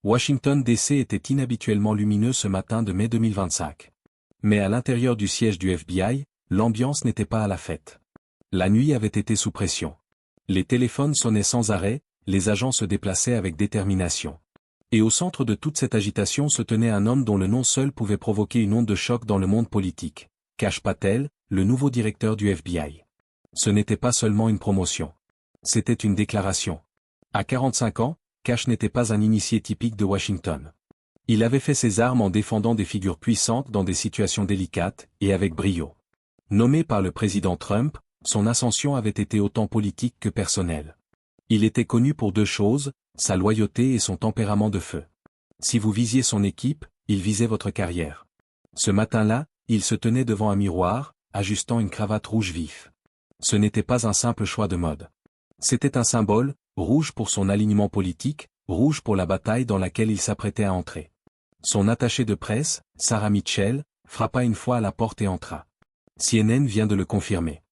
Washington DC était inhabituellement lumineux ce matin de mai 2025. Mais à l'intérieur du siège du FBI, l'ambiance n'était pas à la fête. La nuit avait été sous pression. Les téléphones sonnaient sans arrêt, les agents se déplaçaient avec détermination. Et au centre de toute cette agitation se tenait un homme dont le nom seul pouvait provoquer une onde de choc dans le monde politique. Kash Patel, le nouveau directeur du FBI. Ce n'était pas seulement une promotion. C'était une déclaration. À 45 ans, Kash n'était pas un initié typique de Washington. Il avait fait ses armes en défendant des figures puissantes dans des situations délicates, et avec brio. Nommé par le président Trump, son ascension avait été autant politique que personnelle. Il était connu pour deux choses, sa loyauté et son tempérament de feu. Si vous visiez son équipe, il visait votre carrière. Ce matin-là, il se tenait devant un miroir, ajustant une cravate rouge vif. Ce n'était pas un simple choix de mode. C'était un symbole, rouge pour son alignement politique, rouge pour la bataille dans laquelle il s'apprêtait à entrer. Son attachée de presse, Sarah Mitchell, frappa une fois à la porte et entra. CNN vient de le confirmer.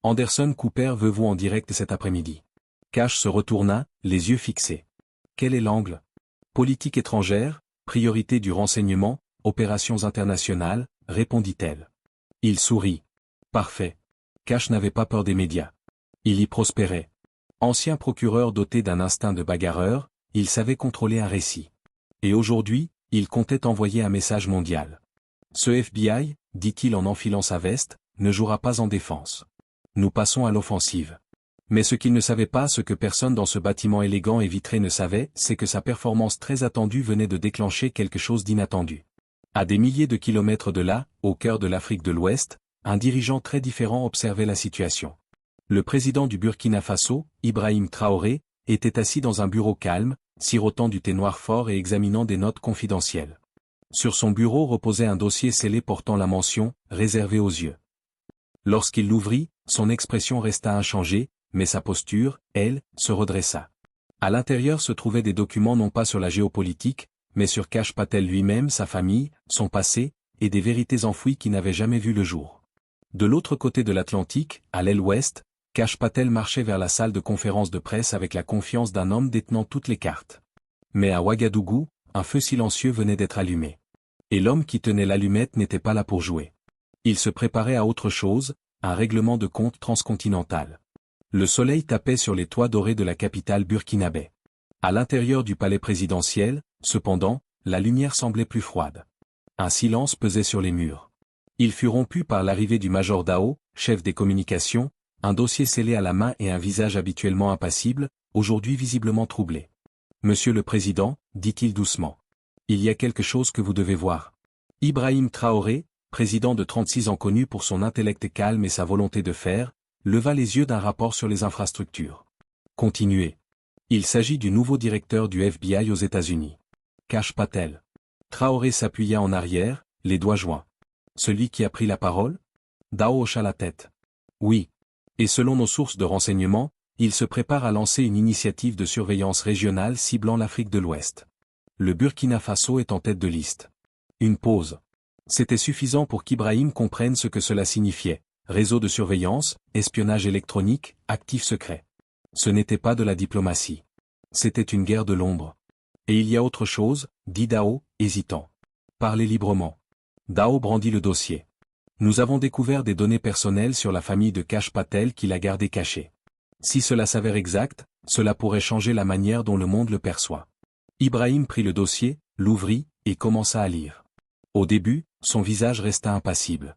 Anderson Cooper veut vous en direct cet après-midi. Kash se retourna, les yeux fixés. Quel est l'angle? Politique étrangère, priorité du renseignement, opérations internationales, répondit-elle. Il sourit. Parfait. Kash n'avait pas peur des médias. Il y prospérait. Ancien procureur doté d'un instinct de bagarreur, il savait contrôler un récit. Et aujourd'hui, il comptait envoyer un message mondial. Ce FBI, dit-il en enfilant sa veste, ne jouera pas en défense. Nous passons à l'offensive. Mais ce qu'il ne savait pas, ce que personne dans ce bâtiment élégant et vitré ne savait, c'est que sa performance très attendue venait de déclencher quelque chose d'inattendu. À des milliers de kilomètres de là, au cœur de l'Afrique de l'Ouest, un dirigeant très différent observait la situation. Le président du Burkina Faso, Ibrahim Traoré, était assis dans un bureau calme, sirotant du thé noir fort et examinant des notes confidentielles. Sur son bureau reposait un dossier scellé portant la mention « réservé aux yeux ». Lorsqu'il l'ouvrit, son expression resta inchangée, mais sa posture, elle, se redressa. À l'intérieur se trouvaient des documents non pas sur la géopolitique, mais sur Kash Patel lui-même, sa famille, son passé, et des vérités enfouies qui n'avaient jamais vu le jour. De l'autre côté de l'Atlantique, à l'aile ouest, Kash Patel marchait vers la salle de conférence de presse avec la confiance d'un homme détenant toutes les cartes. Mais à Ouagadougou, un feu silencieux venait d'être allumé. Et l'homme qui tenait l'allumette n'était pas là pour jouer. Il se préparait à autre chose, un règlement de compte transcontinental. Le soleil tapait sur les toits dorés de la capitale burkinabé. À l'intérieur du palais présidentiel, cependant, la lumière semblait plus froide. Un silence pesait sur les murs. Il fut rompu par l'arrivée du major Dao, chef des communications, un dossier scellé à la main et un visage habituellement impassible, aujourd'hui visiblement troublé. « Monsieur le Président, dit-il doucement. Il y a quelque chose que vous devez voir. » Ibrahim Traoré, président de 36 ans connu pour son intellect calme et sa volonté de faire, leva les yeux d'un rapport sur les infrastructures. Continuez. Il s'agit du nouveau directeur du FBI aux États-Unis. Kash Patel. Traoré s'appuya en arrière, les doigts joints. Celui qui a pris la parole? Dao hocha la tête. Oui. Et selon nos sources de renseignement, il se prépare à lancer une initiative de surveillance régionale ciblant l'Afrique de l'Ouest. Le Burkina Faso est en tête de liste. Une pause. C'était suffisant pour qu'Ibrahim comprenne ce que cela signifiait. Réseau de surveillance, espionnage électronique, actifs secrets. Ce n'était pas de la diplomatie. C'était une guerre de l'ombre. Et il y a autre chose, dit Dao, hésitant. Parlez librement. Dao brandit le dossier. Nous avons découvert des données personnelles sur la famille de Kash Patel qu'il a gardées cachées. Si cela s'avère exact, cela pourrait changer la manière dont le monde le perçoit. Ibrahim prit le dossier, l'ouvrit, et commença à lire. Au début, son visage resta impassible.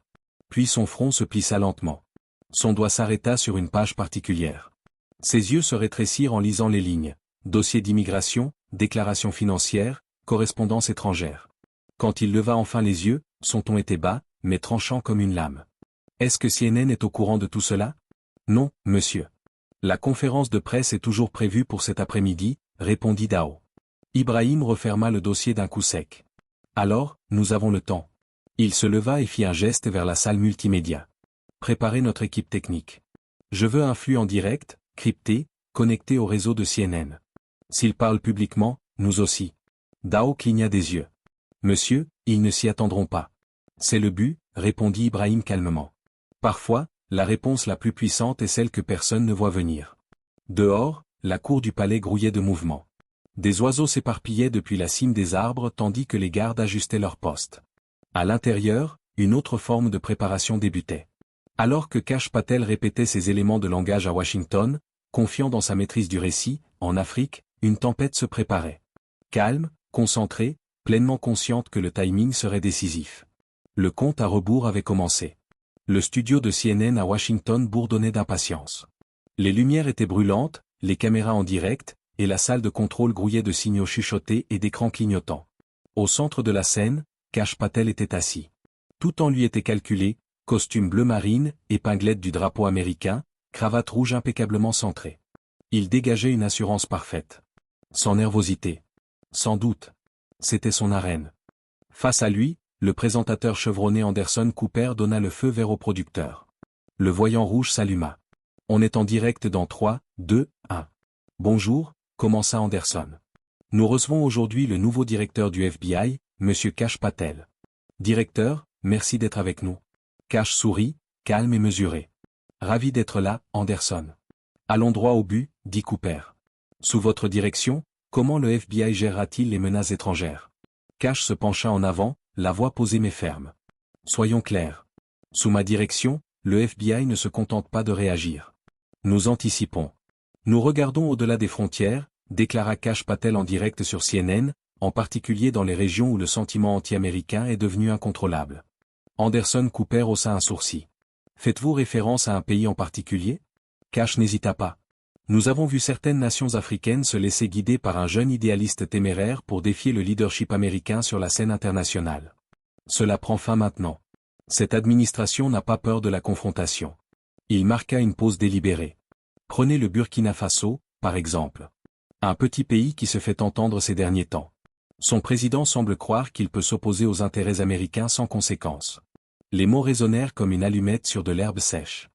Puis son front se plissa lentement. Son doigt s'arrêta sur une page particulière. Ses yeux se rétrécirent en lisant les lignes. Dossier d'immigration, déclaration financière, correspondance étrangère. Quand il leva enfin les yeux, son ton était bas, mais tranchant comme une lame. Est-ce que CNN est au courant de tout cela? Non, monsieur. La conférence de presse est toujours prévue pour cet après-midi, répondit Dao. Ibrahim referma le dossier d'un coup sec. Alors, nous avons le temps. Il se leva et fit un geste vers la salle multimédia. Préparez notre équipe technique. Je veux un flux en direct, crypté, connecté au réseau de CNN. S'il parle publiquement, nous aussi. Dao cligna des yeux. Monsieur, ils ne s'y attendront pas. C'est le but, répondit Ibrahim calmement. Parfois, la réponse la plus puissante est celle que personne ne voit venir. Dehors, la cour du palais grouillait de mouvement. Des oiseaux s'éparpillaient depuis la cime des arbres tandis que les gardes ajustaient leur poste. À l'intérieur, une autre forme de préparation débutait. Alors que Kash Patel répétait ces éléments de langage à Washington, confiant dans sa maîtrise du récit, en Afrique, une tempête se préparait. Calme, concentrée, pleinement consciente que le timing serait décisif. Le compte à rebours avait commencé. Le studio de CNN à Washington bourdonnait d'impatience. Les lumières étaient brûlantes, les caméras en direct, et la salle de contrôle grouillait de signaux chuchotés et d'écrans clignotants. Au centre de la scène, Kash Patel était assis. Tout en lui était calculé, costume bleu marine, épinglette du drapeau américain, cravate rouge impeccablement centrée. Il dégageait une assurance parfaite. Sans nervosité. Sans doute. C'était son arène. Face à lui, le présentateur chevronné Anderson Cooper donna le feu vert au producteur. Le voyant rouge s'alluma. On est en direct dans 3, 2, 1. Bonjour, commença Anderson. Nous recevons aujourd'hui le nouveau directeur du FBI, M. Kash Patel. Directeur, merci d'être avec nous. Kash sourit, calme et mesuré. Ravi d'être là, Anderson. Allons droit au but, dit Cooper. Sous votre direction, comment le FBI gérera-t-il les menaces étrangères? Kash se pencha en avant, la voix posée mais ferme. Soyons clairs. Sous ma direction, le FBI ne se contente pas de réagir. Nous anticipons. Nous regardons au-delà des frontières, déclara Kash Patel en direct sur CNN, en particulier dans les régions où le sentiment anti-américain est devenu incontrôlable. Anderson Cooper haussa un sourcil. Faites-vous référence à un pays en particulier? Kash n'hésita pas. Nous avons vu certaines nations africaines se laisser guider par un jeune idéaliste téméraire pour défier le leadership américain sur la scène internationale. Cela prend fin maintenant. Cette administration n'a pas peur de la confrontation. Il marqua une pause délibérée. Prenez le Burkina Faso, par exemple. Un petit pays qui se fait entendre ces derniers temps. Son président semble croire qu'il peut s'opposer aux intérêts américains sans conséquence. Les mots résonnèrent comme une allumette sur de l'herbe sèche.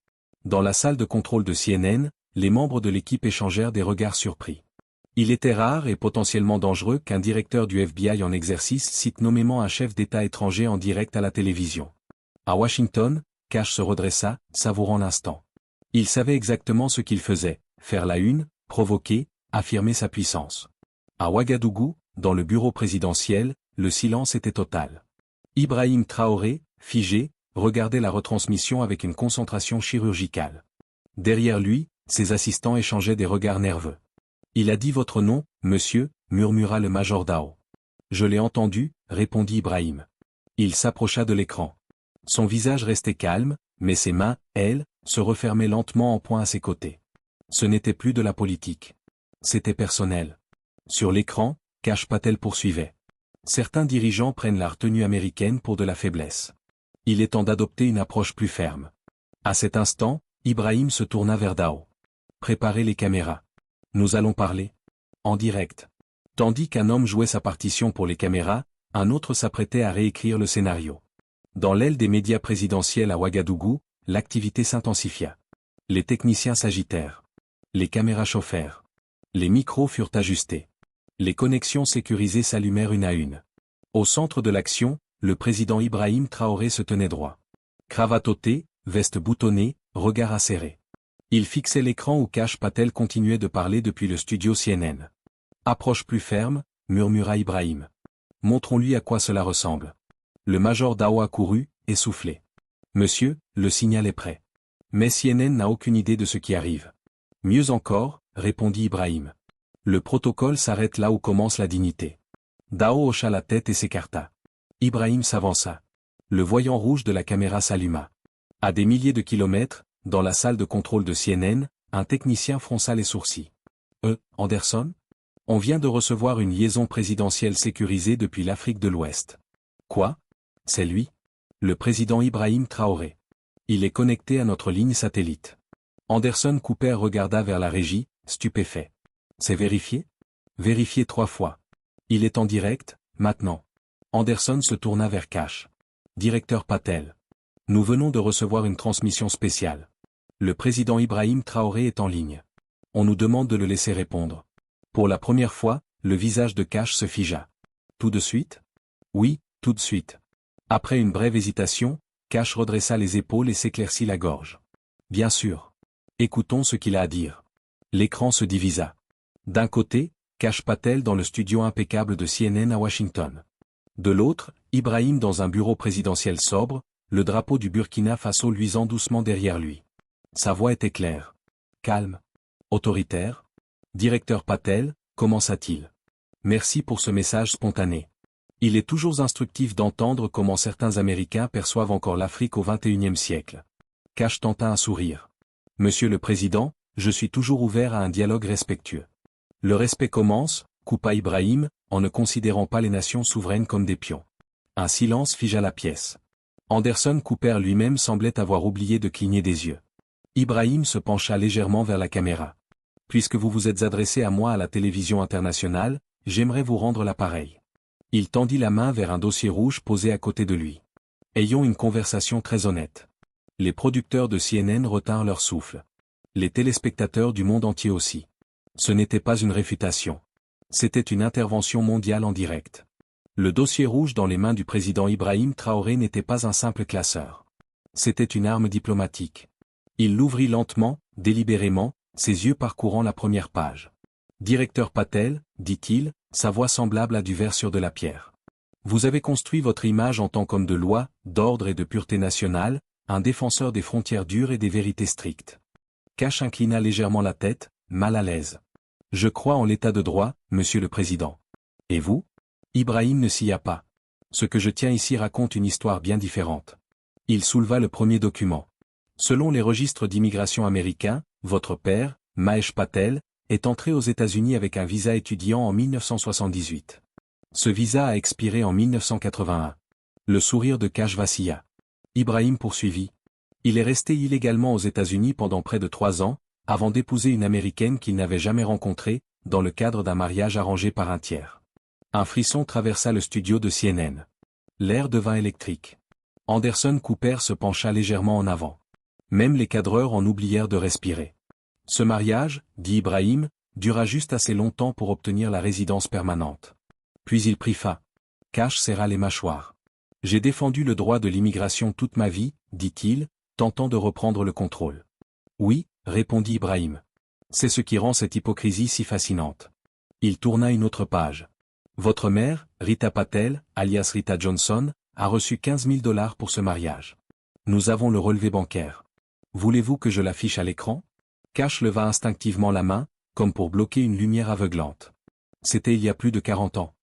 Dans la salle de contrôle de CNN, les membres de l'équipe échangèrent des regards surpris. Il était rare et potentiellement dangereux qu'un directeur du FBI en exercice cite nommément un chef d'État étranger en direct à la télévision. À Washington, Kash se redressa, savourant l'instant. Il savait exactement ce qu'il faisait, faire la une, provoquer, affirmer sa puissance. À Ouagadougou, dans le bureau présidentiel, le silence était total. Ibrahim Traoré, figé, regardait la retransmission avec une concentration chirurgicale. Derrière lui, ses assistants échangeaient des regards nerveux. Il a dit votre nom, monsieur, murmura le major Dao. Je l'ai entendu, répondit Ibrahim. Il s'approcha de l'écran. Son visage restait calme, mais ses mains, elles, se refermaient lentement en poing à ses côtés. Ce n'était plus de la politique. C'était personnel. Sur l'écran, Kash Patel poursuivait. Certains dirigeants prennent la retenue américaine pour de la faiblesse. Il est temps d'adopter une approche plus ferme. À cet instant, Ibrahim se tourna vers Dao. Préparez les caméras. Nous allons parler. En direct. Tandis qu'un homme jouait sa partition pour les caméras, un autre s'apprêtait à réécrire le scénario. Dans l'aile des médias présidentiels à Ouagadougou, l'activité s'intensifia. Les techniciens s'agitèrent. Les caméras chauffèrent. Les micros furent ajustés. Les connexions sécurisées s'allumèrent une à une. Au centre de l'action, le président Ibrahim Traoré se tenait droit. Cravate ôtée, veste boutonnée, regard acéré. Il fixait l'écran où Kash Patel continuait de parler depuis le studio CNN. Approche plus ferme, murmura Ibrahim. Montrons-lui à quoi cela ressemble. Le major Dao accourut, essoufflé. Monsieur, le signal est prêt. Mais CNN n'a aucune idée de ce qui arrive. Mieux encore, répondit Ibrahim. Le protocole s'arrête là où commence la dignité. Dao hocha la tête et s'écarta. Ibrahim s'avança. Le voyant rouge de la caméra s'alluma. À des milliers de kilomètres, dans la salle de contrôle de CNN, un technicien fronça les sourcils. Anderson? On vient de recevoir une liaison présidentielle sécurisée depuis l'Afrique de l'Ouest. Quoi? C'est lui? Le président Ibrahim Traoré. Il est connecté à notre ligne satellite. Anderson Cooper regarda vers la régie, stupéfait. C'est vérifié? Vérifié 3 fois. Il est en direct, maintenant. Anderson se tourna vers Kash. Directeur Patel. Nous venons de recevoir une transmission spéciale. Le président Ibrahim Traoré est en ligne. On nous demande de le laisser répondre. Pour la première fois, le visage de Kash se figea. Tout de suite? Oui, tout de suite. Après une brève hésitation, Kash redressa les épaules et s'éclaircit la gorge. Bien sûr. Écoutons ce qu'il a à dire. L'écran se divisa. D'un côté, Kash Patel dans le studio impeccable de CNN à Washington. De l'autre, Ibrahim dans un bureau présidentiel sobre, le drapeau du Burkina Faso luisant doucement derrière lui. Sa voix était claire. Calme. Autoritaire. Directeur Patel, commença-t-il. Merci pour ce message spontané. Il est toujours instructif d'entendre comment certains Américains perçoivent encore l'Afrique au XXIe siècle. Kash tenta un sourire. Monsieur le Président, je suis toujours ouvert à un dialogue respectueux. Le respect commence, coupa Ibrahim, en ne considérant pas les nations souveraines comme des pions. Un silence figea la pièce. Anderson Cooper lui-même semblait avoir oublié de cligner des yeux. Ibrahim se pencha légèrement vers la caméra. Puisque vous vous êtes adressé à moi à la télévision internationale, j'aimerais vous rendre l'appareil. Il tendit la main vers un dossier rouge posé à côté de lui. Ayons une conversation très honnête. Les producteurs de CNN retinrent leur souffle. Les téléspectateurs du monde entier aussi. Ce n'était pas une réfutation. C'était une intervention mondiale en direct. Le dossier rouge dans les mains du président Ibrahim Traoré n'était pas un simple classeur. C'était une arme diplomatique. Il l'ouvrit lentement, délibérément, ses yeux parcourant la première page. Directeur Patel, dit-il, sa voix semblable à du verre sur de la pierre. Vous avez construit votre image en tant qu'homme de loi, d'ordre et de pureté nationale, un défenseur des frontières dures et des vérités strictes. Kash inclina légèrement la tête, mal à l'aise. Je crois en l'état de droit, monsieur le président. Et vous? Ibrahim ne s'y a pas. Ce que je tiens ici raconte une histoire bien différente. Il souleva le premier document. Selon les registres d'immigration américains, votre père, Mahesh Patel, est entré aux États-Unis avec un visa étudiant en 1978. Ce visa a expiré en 1981. Le sourire de Kash vacilla. Ibrahim poursuivit. Il est resté illégalement aux États-Unis pendant près de 3 ans, avant d'épouser une Américaine qu'il n'avait jamais rencontrée, dans le cadre d'un mariage arrangé par un tiers. Un frisson traversa le studio de CNN. L'air devint électrique. Anderson Cooper se pencha légèrement en avant. Même les cadreurs en oublièrent de respirer. Ce mariage, dit Ibrahim, dura juste assez longtemps pour obtenir la résidence permanente. Puis il prit fin. Kash serra les mâchoires. J'ai défendu le droit de l'immigration toute ma vie, dit-il, tentant de reprendre le contrôle. Oui, répondit Ibrahim. C'est ce qui rend cette hypocrisie si fascinante. Il tourna une autre page. Votre mère, Rita Patel, alias Rita Johnson, a reçu $15 000 pour ce mariage. Nous avons le relevé bancaire. Voulez-vous que je l'affiche à l'écran? Kash leva instinctivement la main, comme pour bloquer une lumière aveuglante. C'était il y a plus de 40 ans.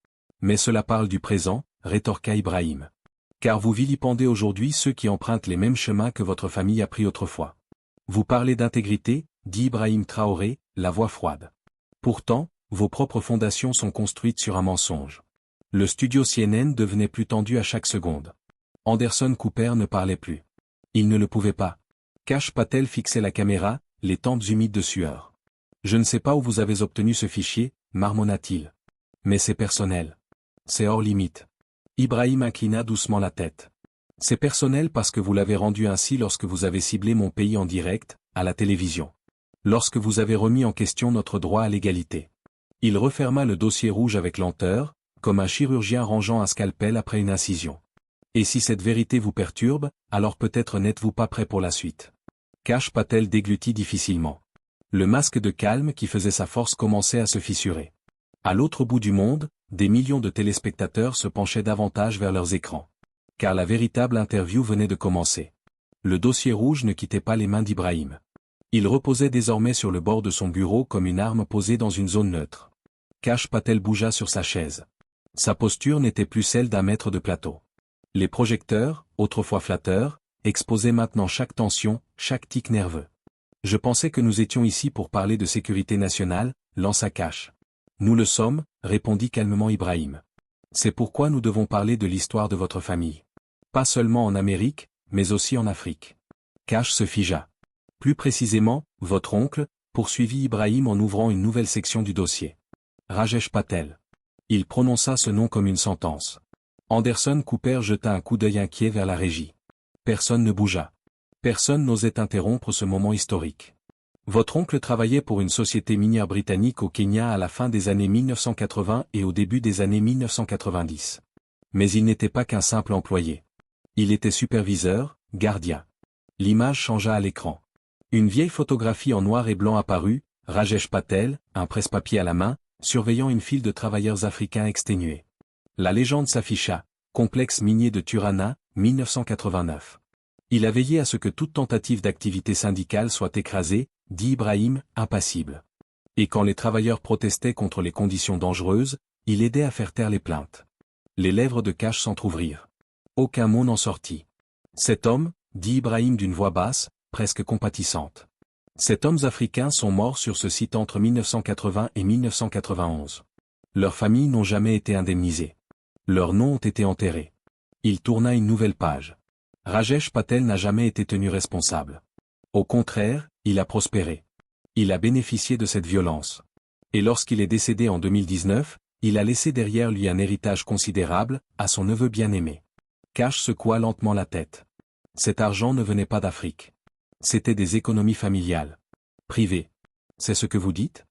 Mais cela parle du présent, rétorqua Ibrahim. Car vous vilipendez aujourd'hui ceux qui empruntent les mêmes chemins que votre famille a pris autrefois. Vous parlez d'intégrité, dit Ibrahim Traoré, la voix froide. Pourtant, vos propres fondations sont construites sur un mensonge. Le studio CNN devenait plus tendu à chaque seconde. Anderson Cooper ne parlait plus. Il ne le pouvait pas. Kash Patel fixait la caméra, les tempes humides de sueur. Je ne sais pas où vous avez obtenu ce fichier, marmonna-t-il. Mais c'est personnel. C'est hors limite. Ibrahim inclina doucement la tête. C'est personnel parce que vous l'avez rendu ainsi lorsque vous avez ciblé mon pays en direct, à la télévision. Lorsque vous avez remis en question notre droit à l'égalité. Il referma le dossier rouge avec lenteur, comme un chirurgien rangeant un scalpel après une incision. Et si cette vérité vous perturbe, alors peut-être n'êtes-vous pas prêt pour la suite. Kash Patel déglutit difficilement. Le masque de calme qui faisait sa force commençait à se fissurer. À l'autre bout du monde, des millions de téléspectateurs se penchaient davantage vers leurs écrans. Car la véritable interview venait de commencer. Le dossier rouge ne quittait pas les mains d'Ibrahim. Il reposait désormais sur le bord de son bureau comme une arme posée dans une zone neutre. Kash Patel bougea sur sa chaise. Sa posture n'était plus celle d'un maître de plateau. Les projecteurs, autrefois flatteurs, exposaient maintenant chaque tension, chaque tic nerveux. Je pensais que nous étions ici pour parler de sécurité nationale, lança Kash. Nous le sommes, répondit calmement Ibrahim. C'est pourquoi nous devons parler de l'histoire de votre famille. Pas seulement en Amérique, mais aussi en Afrique. Kash se figea. Plus précisément, votre oncle, poursuivit Ibrahim en ouvrant une nouvelle section du dossier. Rajesh Patel. Il prononça ce nom comme une sentence. Anderson Cooper jeta un coup d'œil inquiet vers la régie. Personne ne bougea. Personne n'osait interrompre ce moment historique. Votre oncle travaillait pour une société minière britannique au Kenya à la fin des années 1980 et au début des années 1990. Mais il n'était pas qu'un simple employé. Il était superviseur, gardien. L'image changea à l'écran. Une vieille photographie en noir et blanc apparut, Rajesh Patel, un presse-papier à la main, surveillant une file de travailleurs africains exténués. La légende s'afficha, complexe minier de Turana, 1989. Il a veillé à ce que toute tentative d'activité syndicale soit écrasée, dit Ibrahim, impassible. Et quand les travailleurs protestaient contre les conditions dangereuses, il aidait à faire taire les plaintes. Les lèvres de Cash s'entr'ouvrirent. Aucun mot n'en sortit. Cet homme, dit Ibrahim d'une voix basse, presque compatissante. Ces hommes africains sont morts sur ce site entre 1980 et 1991. Leurs familles n'ont jamais été indemnisées. Leurs noms ont été enterrés. Il tourna une nouvelle page. Rajesh Patel n'a jamais été tenu responsable. Au contraire, il a prospéré. Il a bénéficié de cette violence. Et lorsqu'il est décédé en 2019, il a laissé derrière lui un héritage considérable, à son neveu bien-aimé. Cash secoua lentement la tête. Cet argent ne venait pas d'Afrique. C'était des économies familiales. Privées. C'est ce que vous dites?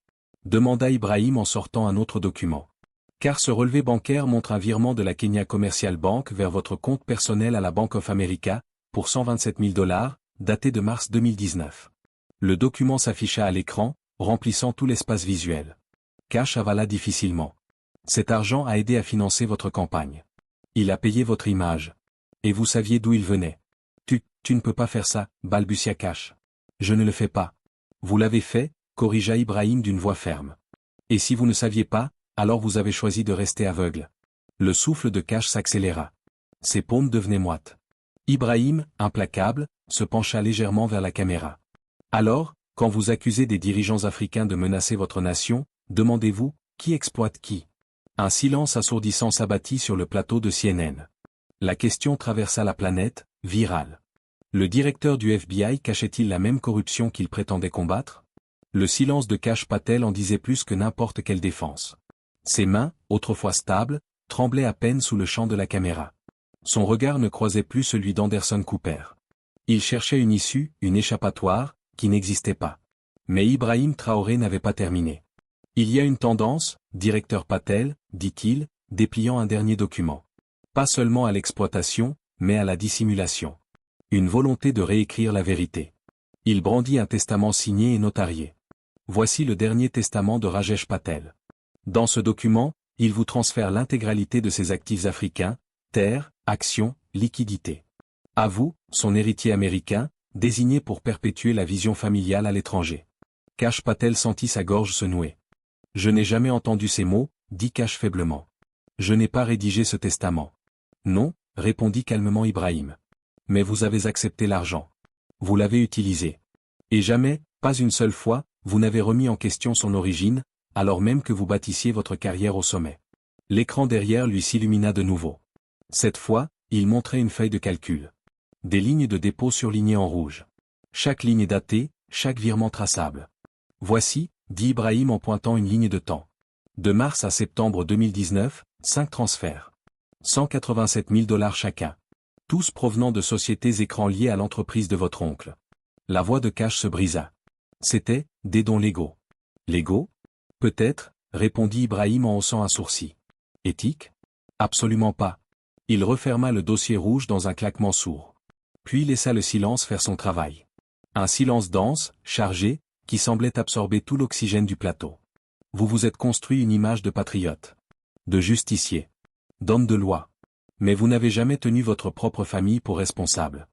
Demanda Ibrahim en sortant un autre document. Car ce relevé bancaire montre un virement de la Kenya Commercial Bank vers votre compte personnel à la Bank of America, pour 127 000 $, daté de mars 2019. Le document s'afficha à l'écran, remplissant tout l'espace visuel. Cash avala difficilement. Cet argent a aidé à financer votre campagne. Il a payé votre image. Et vous saviez d'où il venait. Tu ne peux pas faire ça, balbutia Cash. Je ne le fais pas. Vous l'avez fait, corrigea Ibrahim d'une voix ferme. Et si vous ne saviez pas, alors vous avez choisi de rester aveugle. Le souffle de Cash s'accéléra. Ses paumes devenaient moites. Ibrahim, implacable, se pencha légèrement vers la caméra. Alors, quand vous accusez des dirigeants africains de menacer votre nation, demandez-vous, qui exploite qui? Un silence assourdissant s'abattit sur le plateau de CNN. La question traversa la planète, virale. Le directeur du FBI cachait-il la même corruption qu'il prétendait combattre? Le silence de Cash Patel en disait plus que n'importe quelle défense. Ses mains, autrefois stables, tremblaient à peine sous le champ de la caméra. Son regard ne croisait plus celui d'Anderson Cooper. Il cherchait une issue, une échappatoire, qui n'existait pas. Mais Ibrahim Traoré n'avait pas terminé. Il y a une tendance, directeur Patel, dit-il, dépliant un dernier document. Pas seulement à l'exploitation, mais à la dissimulation. Une volonté de réécrire la vérité. Il brandit un testament signé et notarié. Voici le dernier testament de Rajesh Patel. Dans ce document, il vous transfère l'intégralité de ses actifs africains, terres, actions, liquidités. À vous, son héritier américain, désigné pour perpétuer la vision familiale à l'étranger. Cash Patel sentit sa gorge se nouer. Je n'ai jamais entendu ces mots, dit Cash faiblement. Je n'ai pas rédigé ce testament. Non, répondit calmement Ibrahim. Mais vous avez accepté l'argent. Vous l'avez utilisé. Et jamais, pas une seule fois, vous n'avez remis en question son origine, alors même que vous bâtissiez votre carrière au sommet. L'écran derrière lui s'illumina de nouveau. Cette fois, il montrait une feuille de calcul. Des lignes de dépôt surlignées en rouge. Chaque ligne est datée, chaque virement traçable. Voici, dit Ibrahim en pointant une ligne de temps. De mars à septembre 2019, 5 transferts. 187 000 $ chacun. Tous provenant de sociétés écrans liées à l'entreprise de votre oncle. La voix de Cash se brisa. C'était des dons légaux. Légaux? Peut-être, répondit Ibrahim en haussant un sourcil. Éthique? Absolument pas. Il referma le dossier rouge dans un claquement sourd. Puis laissa le silence faire son travail. Un silence dense, chargé, qui semblait absorber tout l'oxygène du plateau. Vous vous êtes construit une image de patriote. De justicier. D'homme de loi. Mais vous n'avez jamais tenu votre propre famille pour responsable.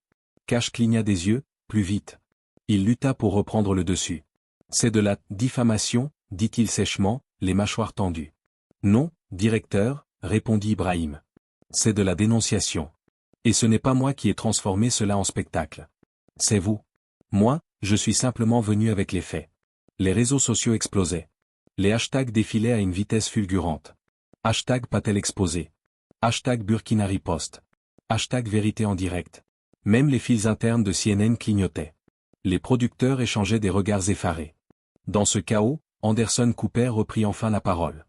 Cash cligna des yeux, plus vite. Il lutta pour reprendre le dessus. C'est de la diffamation, dit-il sèchement, les mâchoires tendues. Non, directeur, répondit Ibrahim. C'est de la dénonciation. Et ce n'est pas moi qui ai transformé cela en spectacle. C'est vous. Moi, je suis simplement venu avec les faits. Les réseaux sociaux explosaient. Les hashtags défilaient à une vitesse fulgurante. Hashtag Patel exposé. Hashtag Burkina riposte. Hashtag vérité en direct. Même les fils internes de CNN clignotaient. Les producteurs échangeaient des regards effarés. Dans ce chaos, Anderson Cooper reprit enfin la parole.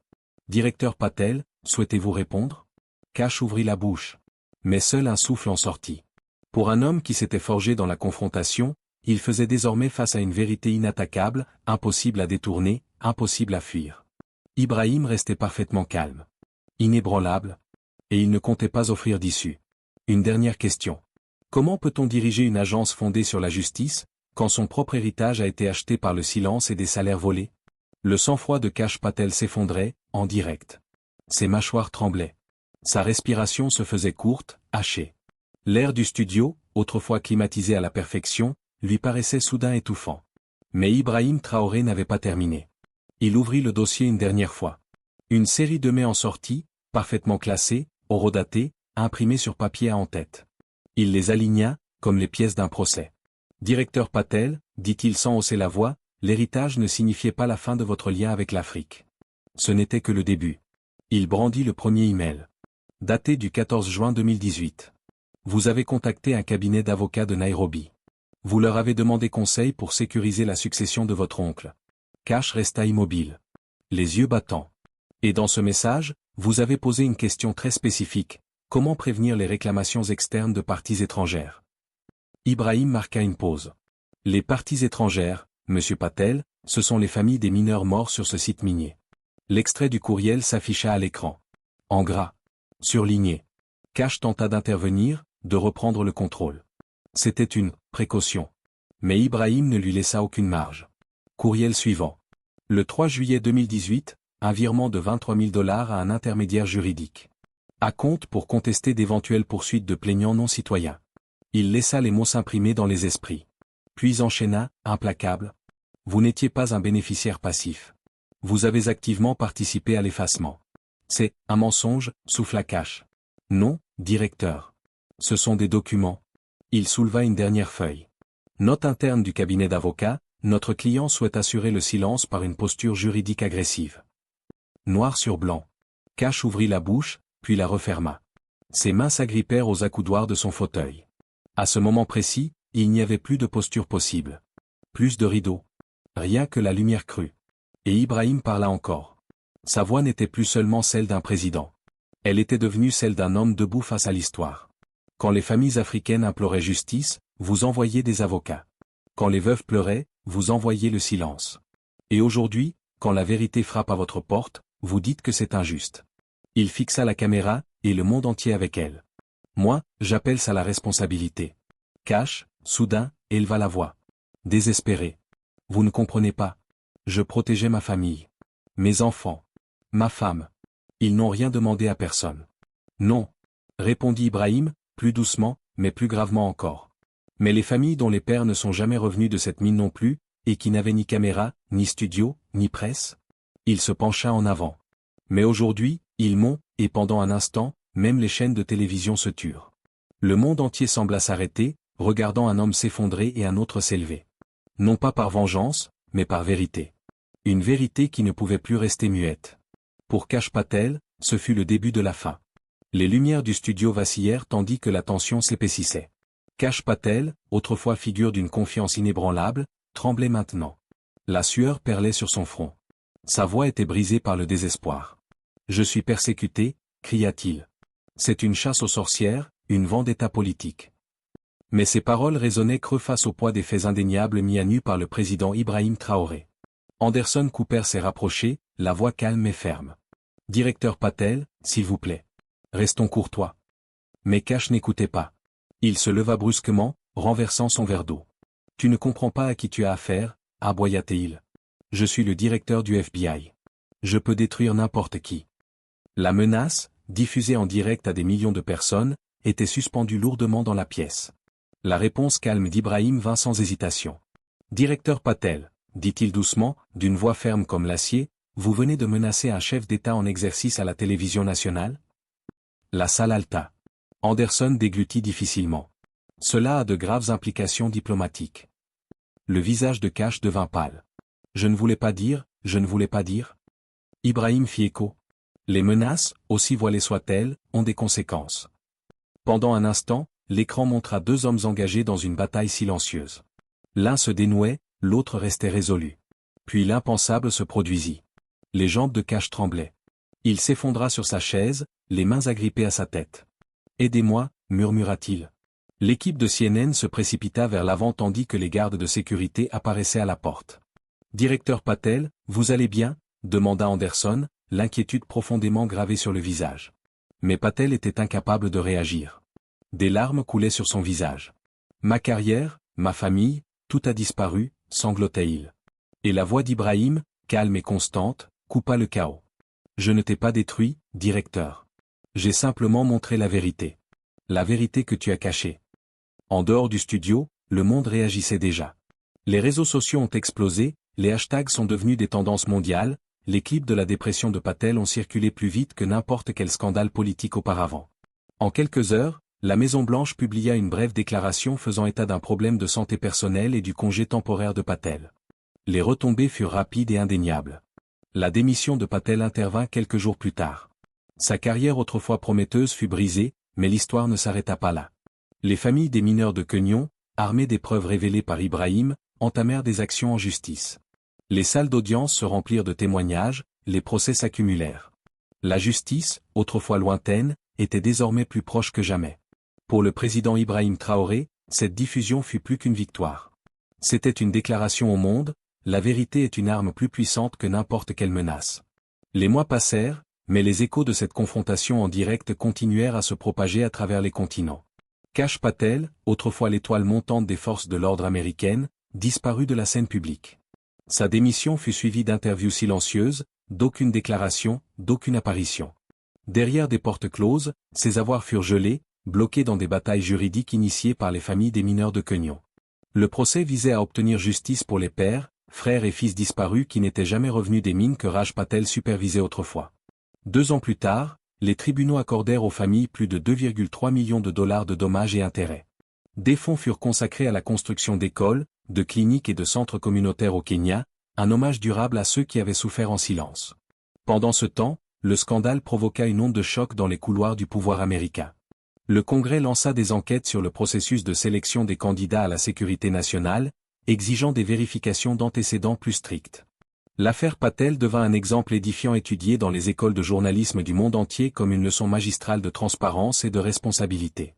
Directeur Patel, souhaitez-vous répondre? Cash ouvrit la bouche. Mais seul un souffle en sortit. Pour un homme qui s'était forgé dans la confrontation, il faisait désormais face à une vérité inattaquable, impossible à détourner, impossible à fuir. Ibrahim restait parfaitement calme. Inébranlable. Et il ne comptait pas offrir d'issue. Une dernière question. Comment peut-on diriger une agence fondée sur la justice, quand son propre héritage a été acheté par le silence et des salaires volés? Le sang-froid de Kash Patel s'effondrait, en direct. Ses mâchoires tremblaient. Sa respiration se faisait courte, hachée. L'air du studio, autrefois climatisé à la perfection, lui paraissait soudain étouffant. Mais Ibrahim Traoré n'avait pas terminé. Il ouvrit le dossier une dernière fois. Une série de mets en sortie, parfaitement classés, horodatés, imprimés sur papier à en-tête. Il les aligna, comme les pièces d'un procès. Directeur Patel, dit-il sans hausser la voix, l'héritage ne signifiait pas la fin de votre lien avec l'Afrique. Ce n'était que le début. Il brandit le premier email. Daté du 14 juin 2018. Vous avez contacté un cabinet d'avocats de Nairobi. Vous leur avez demandé conseil pour sécuriser la succession de votre oncle. Kash resta immobile. Les yeux battants. Et dans ce message, vous avez posé une question très spécifique. Comment prévenir les réclamations externes de parties étrangères? Ibrahim marqua une pause. Les parties étrangères, Monsieur Patel, ce sont les familles des mineurs morts sur ce site minier. L'extrait du courriel s'afficha à l'écran. En gras. Surligné. Kash tenta d'intervenir, de reprendre le contrôle. C'était une précaution. Mais Ibrahim ne lui laissa aucune marge. Courriel suivant. Le 3 juillet 2018, un virement de $23 000 à un intermédiaire juridique. À compte pour contester d'éventuelles poursuites de plaignants non citoyens. Il laissa les mots s'imprimer dans les esprits. Puis enchaîna, implacable. Vous n'étiez pas un bénéficiaire passif. Vous avez activement participé à l'effacement. C'est un mensonge, souffla Kash. Non, directeur. Ce sont des documents. Il souleva une dernière feuille. Note interne du cabinet d'avocats, notre client souhaite assurer le silence par une posture juridique agressive. Noir sur blanc. Kash ouvrit la bouche, puis la referma. Ses mains s'agrippèrent aux accoudoirs de son fauteuil. À ce moment précis, il n'y avait plus de posture possible. Plus de rideaux. Rien que la lumière crue. Et Ibrahim parla encore. Sa voix n'était plus seulement celle d'un président. Elle était devenue celle d'un homme debout face à l'histoire. Quand les familles africaines imploraient justice, vous envoyiez des avocats. Quand les veuves pleuraient, vous envoyiez le silence. Et aujourd'hui, quand la vérité frappe à votre porte, vous dites que c'est injuste. Il fixa la caméra, et le monde entier avec elle. Moi, j'appelle ça la responsabilité. Kash, soudain, éleva la voix. Désespéré. Vous ne comprenez pas. Je protégeais ma famille. Mes enfants. Ma femme. Ils n'ont rien demandé à personne. Non. Répondit Ibrahim, plus doucement, mais plus gravement encore. Mais les familles dont les pères ne sont jamais revenus de cette mine non plus, et qui n'avaient ni caméra, ni studio, ni presse? Il se pencha en avant. Mais aujourd'hui, ils m'ont, et pendant un instant, même les chaînes de télévision se turent. Le monde entier sembla s'arrêter, regardant un homme s'effondrer et un autre s'élever. Non pas par vengeance, mais par vérité. Une vérité qui ne pouvait plus rester muette. Pour Kash Patel, ce fut le début de la fin. Les lumières du studio vacillèrent tandis que la tension s'épaississait. Kash Patel, autrefois figure d'une confiance inébranlable, tremblait maintenant. La sueur perlait sur son front. Sa voix était brisée par le désespoir. « Je suis persécuté », cria-t-il. C'est une chasse aux sorcières, une vendetta politique. Mais ces paroles résonnaient creux face au poids des faits indéniables mis à nu par le président Ibrahim Traoré. Anderson Cooper s'est rapproché, la voix calme et ferme. « Directeur Patel, s'il vous plaît. Restons courtois. » Mais Kash n'écoutait pas. Il se leva brusquement, renversant son verre d'eau. « Tu ne comprends pas à qui tu as affaire, » aboya-t-il. « Je suis le directeur du FBI. Je peux détruire n'importe qui. » La menace, diffusée en direct à des millions de personnes, était suspendue lourdement dans la pièce. La réponse calme d'Ibrahim vint sans hésitation. « Directeur Patel, » dit-il doucement, d'une voix ferme comme l'acier, « vous venez de menacer un chef d'État en exercice à la télévision nationale ?» La salle haleta. Anderson déglutit difficilement. « Cela a de graves implications diplomatiques. » Le visage de Kash devint pâle. « Je ne voulais pas dire, je ne voulais pas dire. » Ibrahim fit écho. Les menaces, aussi voilées soient-elles, ont des conséquences. Pendant un instant, l'écran montra deux hommes engagés dans une bataille silencieuse. L'un se dénouait, l'autre restait résolu. Puis l'impensable se produisit. Les jambes de Kash tremblaient. Il s'effondra sur sa chaise, les mains agrippées à sa tête. « Aidez-moi » murmura-t-il. L'équipe de CNN se précipita vers l'avant tandis que les gardes de sécurité apparaissaient à la porte. « Directeur Patel, vous allez bien » demanda Anderson, l'inquiétude profondément gravée sur le visage. Mais Patel était incapable de réagir. Des larmes coulaient sur son visage. « Ma carrière, ma famille, tout a disparu » sanglotait-il. Et la voix d'Ibrahim, calme et constante, coupa le chaos. Je ne t'ai pas détruit, directeur. J'ai simplement montré la vérité. La vérité que tu as cachée. En dehors du studio, le monde réagissait déjà. Les réseaux sociaux ont explosé, les hashtags sont devenus des tendances mondiales, les clips de la dépression de Patel ont circulé plus vite que n'importe quel scandale politique auparavant. En quelques heures, la Maison-Blanche publia une brève déclaration faisant état d'un problème de santé personnelle et du congé temporaire de Patel. Les retombées furent rapides et indéniables. La démission de Patel intervint quelques jours plus tard. Sa carrière autrefois prometteuse fut brisée, mais l'histoire ne s'arrêta pas là. Les familles des mineurs de Queugnon, armées des preuves révélées par Ibrahim, entamèrent des actions en justice. Les salles d'audience se remplirent de témoignages, les procès s'accumulèrent. La justice, autrefois lointaine, était désormais plus proche que jamais. Pour le président Ibrahim Traoré, cette diffusion fut plus qu'une victoire. C'était une déclaration au monde, la vérité est une arme plus puissante que n'importe quelle menace. Les mois passèrent, mais les échos de cette confrontation en direct continuèrent à se propager à travers les continents. Kash Patel, autrefois l'étoile montante des forces de l'ordre américaines, disparut de la scène publique. Sa démission fut suivie d'interviews silencieuses, d'aucune déclaration, d'aucune apparition. Derrière des portes closes, ses avoirs furent gelés, bloqués dans des batailles juridiques initiées par les familles des mineurs de Queugnon. Le procès visait à obtenir justice pour les pères, frères et fils disparus qui n'étaient jamais revenus des mines que Raj Patel supervisait autrefois. 2 ans plus tard, les tribunaux accordèrent aux familles plus de 2,3 millions de dollars de dommages et intérêts. Des fonds furent consacrés à la construction d'écoles, de cliniques et de centres communautaires au Kenya, un hommage durable à ceux qui avaient souffert en silence. Pendant ce temps, le scandale provoqua une onde de choc dans les couloirs du pouvoir américain. Le Congrès lança des enquêtes sur le processus de sélection des candidats à la sécurité nationale, exigeant des vérifications d'antécédents plus strictes. L'affaire Patel devint un exemple édifiant étudié dans les écoles de journalisme du monde entier comme une leçon magistrale de transparence et de responsabilité.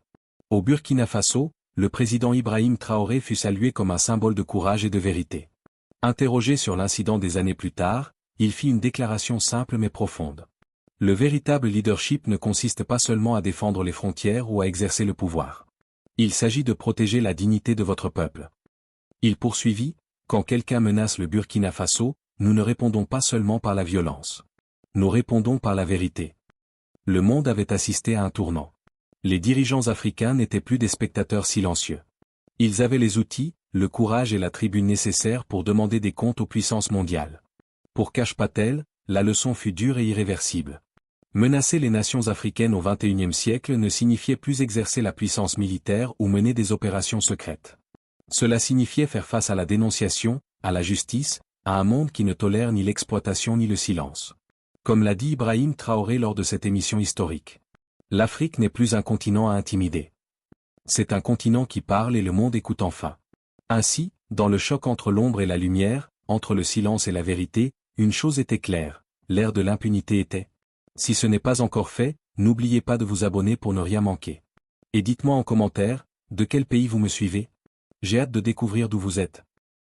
Au Burkina Faso, le président Ibrahim Traoré fut salué comme un symbole de courage et de vérité. Interrogé sur l'incident des années plus tard, il fit une déclaration simple mais profonde. Le véritable leadership ne consiste pas seulement à défendre les frontières ou à exercer le pouvoir. Il s'agit de protéger la dignité de votre peuple. Il poursuivit, quand quelqu'un menace le Burkina Faso, nous ne répondons pas seulement par la violence. Nous répondons par la vérité. Le monde avait assisté à un tournant. Les dirigeants africains n'étaient plus des spectateurs silencieux. Ils avaient les outils, le courage et la tribune nécessaires pour demander des comptes aux puissances mondiales. Pour Kash Patel, la leçon fut dure et irréversible. Menacer les nations africaines au XXIe siècle ne signifiait plus exercer la puissance militaire ou mener des opérations secrètes. Cela signifiait faire face à la dénonciation, à la justice, à un monde qui ne tolère ni l'exploitation ni le silence. Comme l'a dit Ibrahim Traoré lors de cette émission historique. L'Afrique n'est plus un continent à intimider. C'est un continent qui parle et le monde écoute enfin. Ainsi, dans le choc entre l'ombre et la lumière, entre le silence et la vérité, une chose était claire, l'ère de l'impunité était. Si ce n'est pas encore fait, n'oubliez pas de vous abonner pour ne rien manquer. Et dites-moi en commentaire, de quel pays vous me suivez? J'ai hâte de découvrir d'où vous êtes.